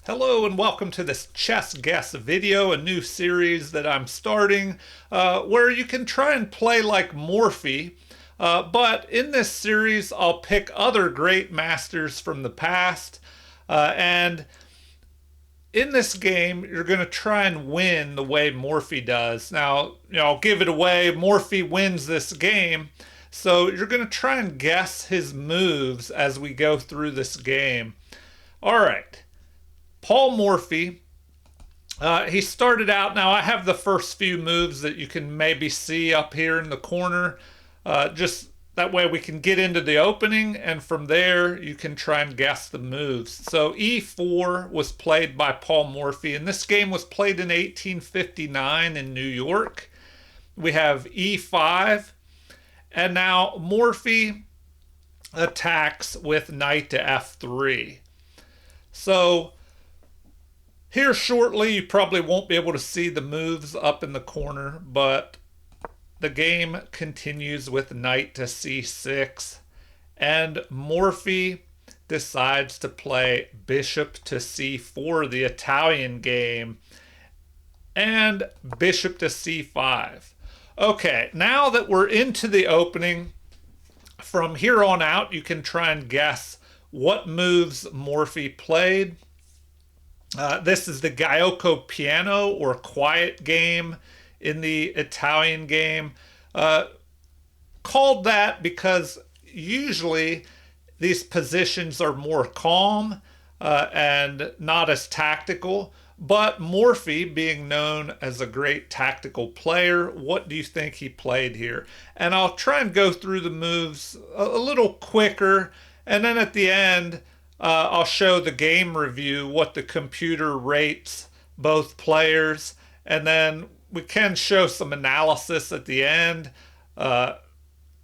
Hello and welcome to this chess guess video, a new series that I'm starting where you can try and play like Morphy. But in this series, I'll pick other great masters from the past. And in this game, you're going to try and win the way Morphy does. Now, I'll give it away. Morphy wins this game. So you're going to try and guess his moves as we go through this game. All right. Paul Morphy, he started out. Now, I have the first few moves that you can maybe see up here in the corner. Just that way we can get into the opening, and from there you can try and guess the moves. So E4 was played by Paul Morphy, and this game was played in 1859 in New York. We have E5, and now Morphy attacks with knight to F3. So here shortly, you probably won't be able to see the moves up in the corner, but the game continues with knight to c6, and Morphy decides to play bishop to c4, the Italian game, and bishop to c5. Okay, now that we're into the opening, from here on out, you can try and guess what moves Morphy played. This is the Giuoco Piano, or quiet game in the Italian game. Called that because usually these positions are more calm and not as tactical. But Morphy, being known as a great tactical player, what do you think he played here? And I'll try and go through the moves a little quicker, and then at the end, I'll show the game review, what the computer rates both players, and then we can show some analysis at the end.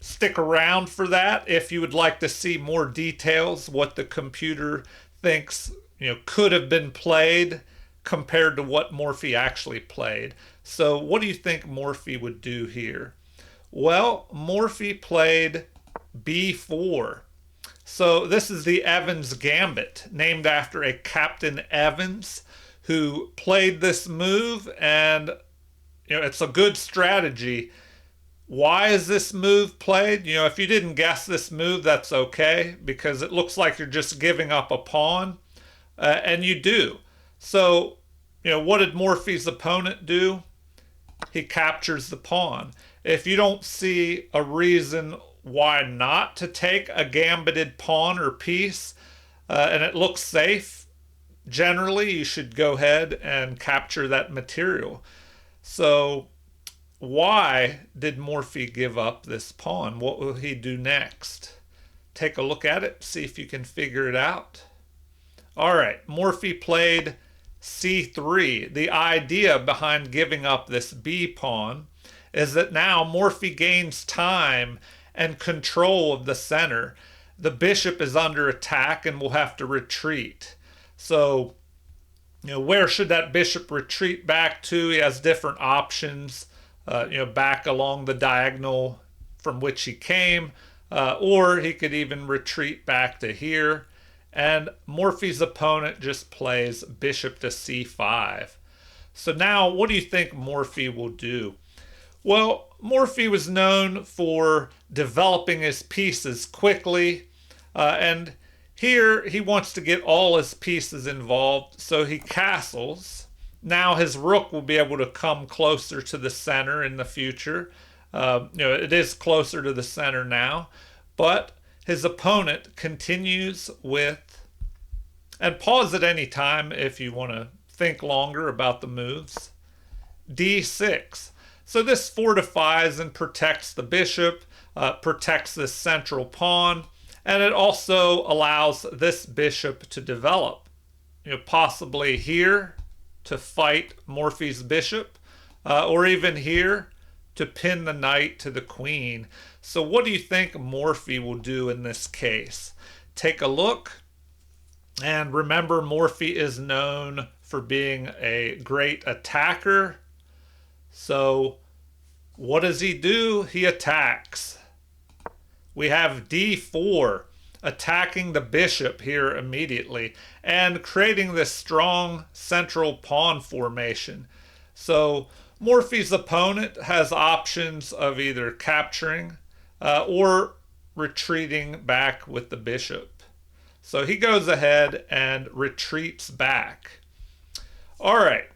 Stick around for that if you would like to see more details, what the computer thinks could have been played compared to what Morphy actually played. So what do you think Morphy would do here? Well, Morphy played B4. So this is the Evans Gambit, named after a Captain Evans who played this move, and it's a good strategy. Why is this move played? If you didn't guess this move, that's okay, because it looks like you're just giving up a pawn, and you do. So, what did Morphy's opponent do? He captures the pawn. If you don't see a reason why not to take a gambited pawn or piece, and it looks safe, generally you should go ahead and capture that material. So why did Morphy give up this pawn? What will he do next? Take a look at it, see if you can figure it out. All right, Morphy played c3. The idea behind giving up this b pawn is that now Morphy gains time and control of the center. The bishop is under attack and will have to retreat. So, where should that bishop retreat back to? He has different options, back along the diagonal from which he came, or he could even retreat back to here. And Morphy's opponent just plays bishop to c5. So now, what do you think Morphy will do? Well, Morphy was known for developing his pieces quickly, and here he wants to get all his pieces involved, so he castles. Now his rook will be able to come closer to the center in the future. It is closer to the center now, but his opponent continues with, and pause at any time if you want to think longer about the moves, d6. So this fortifies and protects the bishop, protects this central pawn, and it also allows this bishop to develop. Possibly here to fight Morphy's bishop, or even here to pin the knight to the queen. So what do you think Morphy will do in this case? Take a look, and remember, Morphy is known for being a great attacker. So what does he do? He attacks. We have d4. attacking the bishop here immediately and creating this strong central pawn formation. So Morphy's opponent has options of either capturing or retreating back with the bishop. So he goes ahead and retreats back. All right.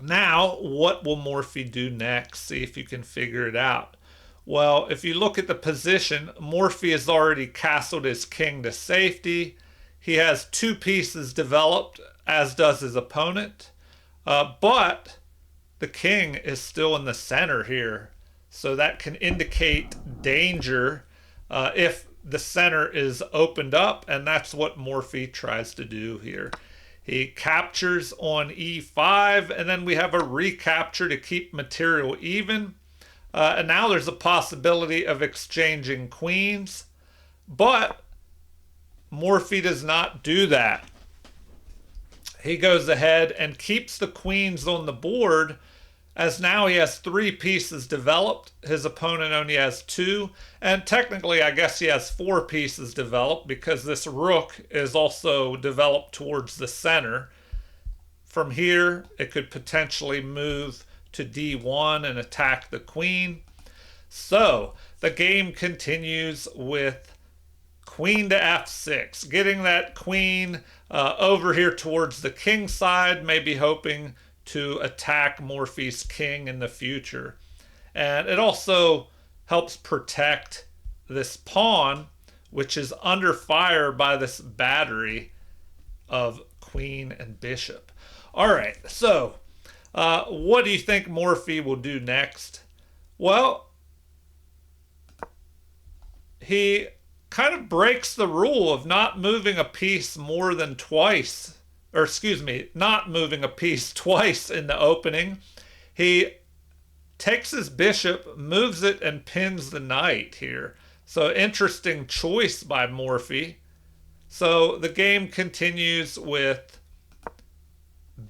Now, what will Morphy do next? See if you can figure it out. Well, if you look at the position, Morphy has already castled his king to safety. He has 2 pieces developed, as does his opponent. But the king is still in the center here. So that can indicate danger if the center is opened up, and that's what Morphy tries to do here. He captures on e5, and then we have a recapture to keep material even. And now there's a possibility of exchanging queens, but Morphy does not do that. He goes ahead and keeps the queens on the board, as now he has 3 pieces developed. His opponent only has 2, and technically I guess he has 4 pieces developed because this rook is also developed towards the center. From here, it could potentially move to d1 and attack the queen. So the game continues with queen to f6, getting that queen over here towards the king side, maybe hoping to attack Morphy's king in the future. And it also helps protect this pawn, which is under fire by this battery of queen and bishop. All right, so what do you think Morphy will do next? Well, he kind of breaks the rule of not moving a piece more than twice, or excuse me, not moving a piece twice in the opening. He takes his bishop, moves it, and pins the knight here. So interesting choice by Morphy. So the game continues with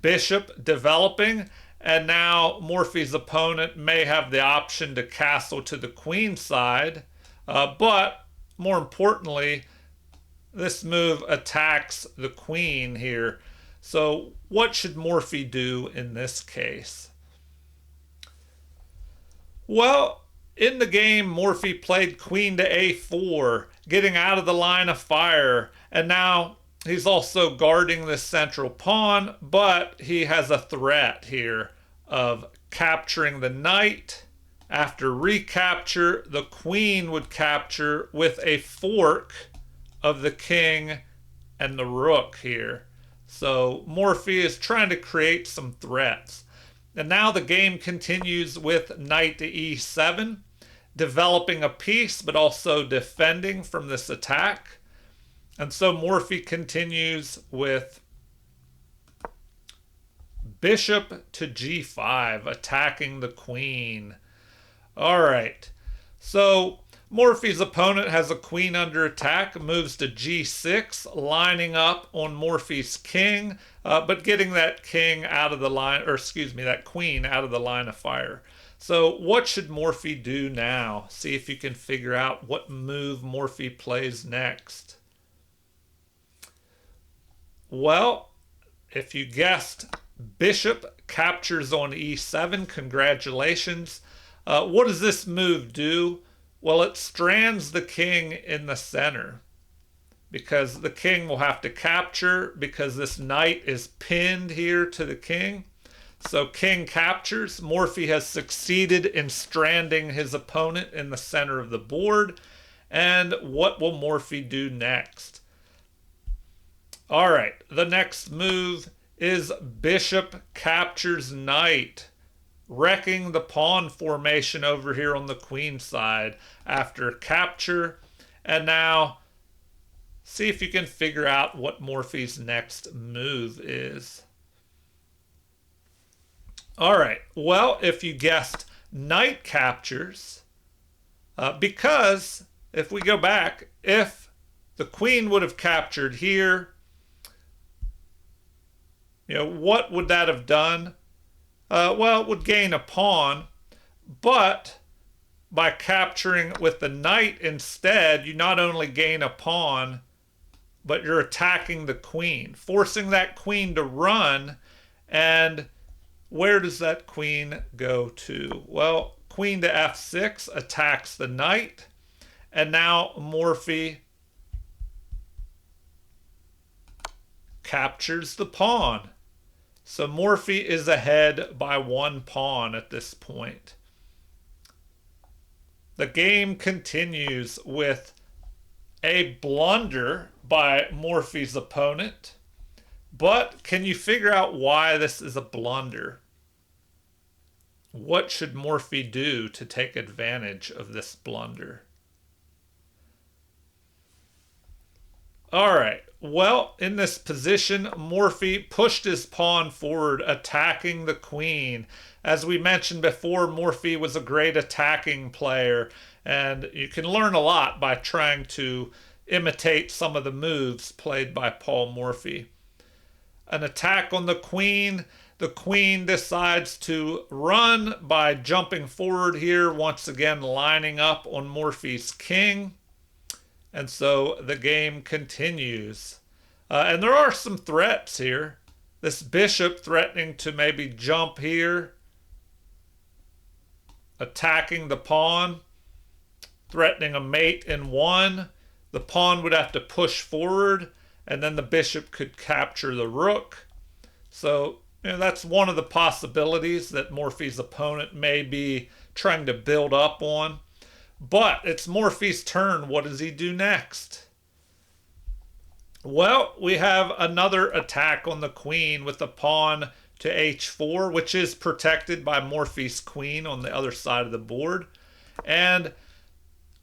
bishop developing, and now Morphy's opponent may have the option to castle to the queen side, but more importantly, this move attacks the queen here. So what should Morphy do in this case? Well, in the game, Morphy played queen to a4, getting out of the line of fire, and now he's also guarding this central pawn, but he has a threat here of capturing the knight. After recapture, the queen would capture with a fork of the king and the rook here. So Morphy is trying to create some threats. And now the game continues with knight to e7, developing a piece but also defending from this attack. And so Morphy continues with bishop to g5, attacking the queen. All right, so Morphy's opponent has a queen under attack, moves to g6, lining up on Morphy's king, but getting that king out of the line, or excuse me, that queen out of the line of fire. So what should Morphy do now? See if you can figure out what move Morphy plays next. Well, if you guessed bishop captures on e7, congratulations. What does this move do? Well, it strands the king in the center because the king will have to capture because this knight is pinned here to the king. So king captures. Morphy has succeeded in stranding his opponent in the center of the board. And what will Morphy do next? All right, the next move is bishop captures knight, wrecking the pawn formation over here on the queen side after capture. And now see if you can figure out what Morphy's next move is. All right, well, if you guessed knight captures, because if we go back, if the queen would have captured here, what would that have done? Well, it would gain a pawn, but by capturing with the knight instead, you not only gain a pawn, but you're attacking the queen, forcing that queen to run. And where does that queen go to? Well, queen to f6 attacks the knight. And now Morphy captures the pawn. So Morphy is ahead by 1 pawn at this point. The game continues with a blunder by Morphy's opponent. But can you figure out why this is a blunder? What should Morphy do to take advantage of this blunder? All right. Well, in this position, Morphy pushed his pawn forward, attacking the queen. As we mentioned before, Morphy was a great attacking player, and you can learn a lot by trying to imitate some of the moves played by Paul Morphy. An attack on the queen. The queen decides to run by jumping forward here, once again lining up on Morphy's king. And so the game continues. And there are some threats here. This bishop threatening to maybe jump here, attacking the pawn, threatening a mate in 1. The pawn would have to push forward, and then the bishop could capture the rook. So that's one of the possibilities that Morphy's opponent may be trying to build up on. But it's Morphy's turn. What does he do next? Well, we have another attack on the queen with the pawn to h4, which is protected by Morphy's queen on the other side of the board. And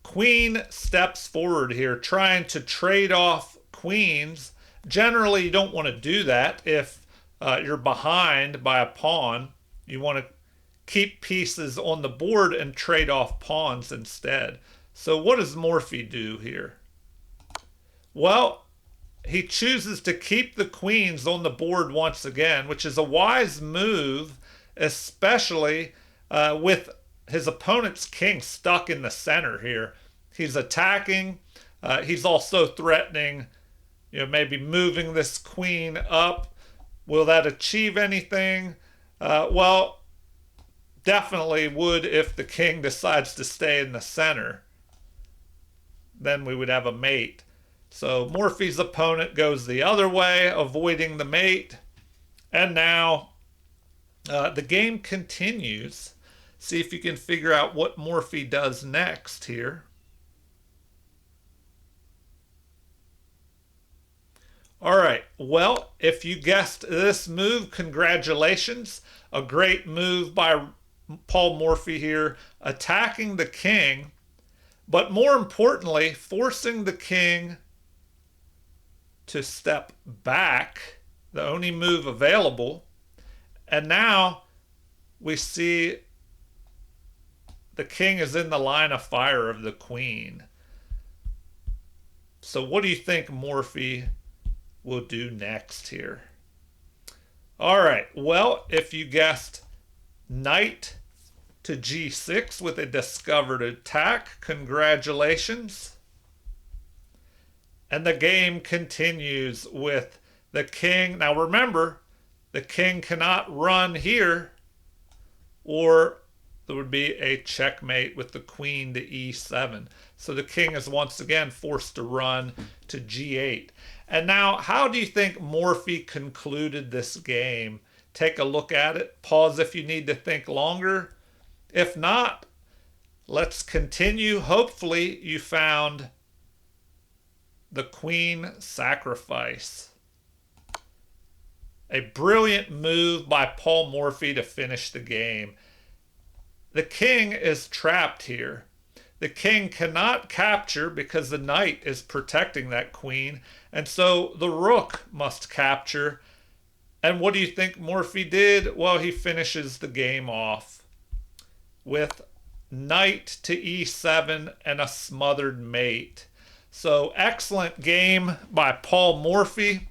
queen steps forward here, trying to trade off queens. Generally, you don't want to do that if you're behind by a pawn. You want to keep pieces on the board and trade off pawns instead. So what does Morphy do here? Well, he chooses to keep the queens on the board once again, which is a wise move, especially with his opponent's king stuck in the center here. He's attacking. He's also threatening, maybe moving this queen up. Will that achieve anything? Well, definitely would if the king decides to stay in the center. Then we would have a mate. So Morphy's opponent goes the other way, avoiding the mate. And now the game continues. See if you can figure out what Morphy does next here. All right, well, if you guessed this move, congratulations. A great move by Paul Morphy here, attacking the king, but more importantly, forcing the king to step back, the only move available. And now we see the king is in the line of fire of the queen. So what do you think Morphy will do next here? All right, well, if you guessed knight to g6 with a discovered attack, congratulations. And the game continues with the king. Now remember, the king cannot run here, or there would be a checkmate with the queen to e7. So the king is once again forced to run to g8. And now, how do you think Morphy concluded this game? Take a look at it. Pause if you need to think longer. If not, let's continue. Hopefully you found the queen sacrifice. A brilliant move by Paul Morphy to finish the game. The king is trapped here. The king cannot capture because the knight is protecting that queen, and so the rook must capture. And what do you think Morphy did? Well, he finishes the game off with knight to e7 and a smothered mate. So excellent game by Paul Morphy.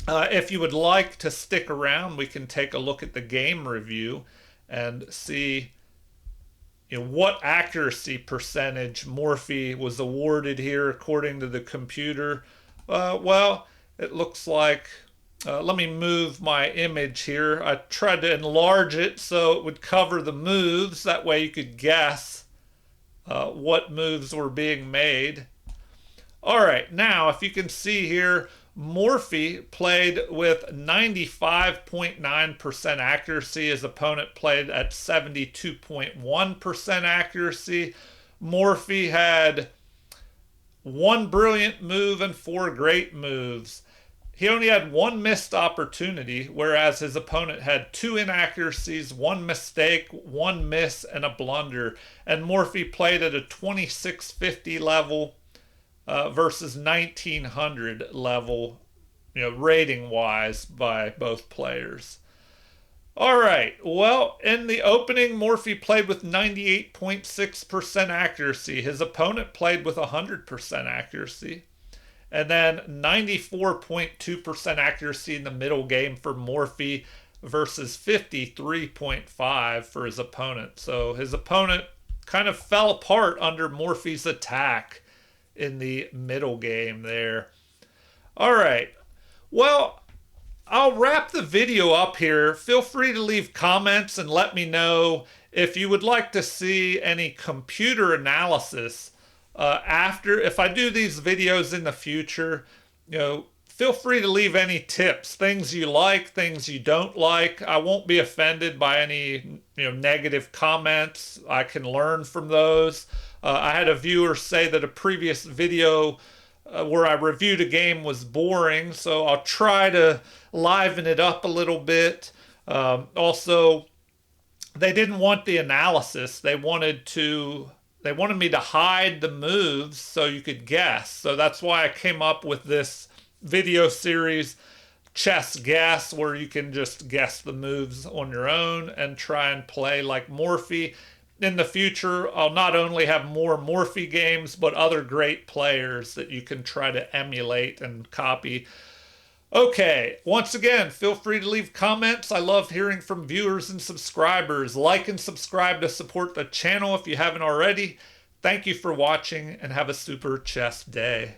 If you would like to stick around, we can take a look at the game review and see what accuracy percentage Morphy was awarded here according to the computer. Well, it looks like, let me move my image here. I tried to enlarge it so it would cover the moves. That way you could guess what moves were being made. All right, now if you can see here, Morphy played with 95.9% accuracy. His opponent played at 72.1% accuracy. Morphy had one brilliant move and four great moves. He only had one missed opportunity, whereas his opponent had two inaccuracies, one mistake, one miss, and a blunder. And Morphy played at a 2650 level versus 1900 level, rating wise by both players. All right, well, in the opening, Morphy played with 98.6% accuracy. His opponent played with 100% accuracy. And then 94.2% accuracy in the middle game for Morphy versus 53.5% for his opponent. So his opponent kind of fell apart under Morphy's attack in the middle game there. All right. Well, I'll wrap the video up here. Feel free to leave comments and let me know if you would like to see any computer analysis if I do these videos in the future. Feel free to leave any tips, things you like, things you don't like. I won't be offended by any negative comments. I can learn from those. I had a viewer say that a previous video where I reviewed a game was boring, so I'll try to liven it up a little bit. Also, they didn't want the analysis. They wanted me to hide the moves so you could guess. So that's why I came up with this video series, Chess Guess, where you can just guess the moves on your own and try and play like Morphy. In the future, I'll not only have more Morphy games, but other great players that you can try to emulate and copy. Okay, once again, feel free to leave comments. I love hearing from viewers and subscribers. Like and subscribe to support the channel if you haven't already. Thank you for watching and have a super chess day.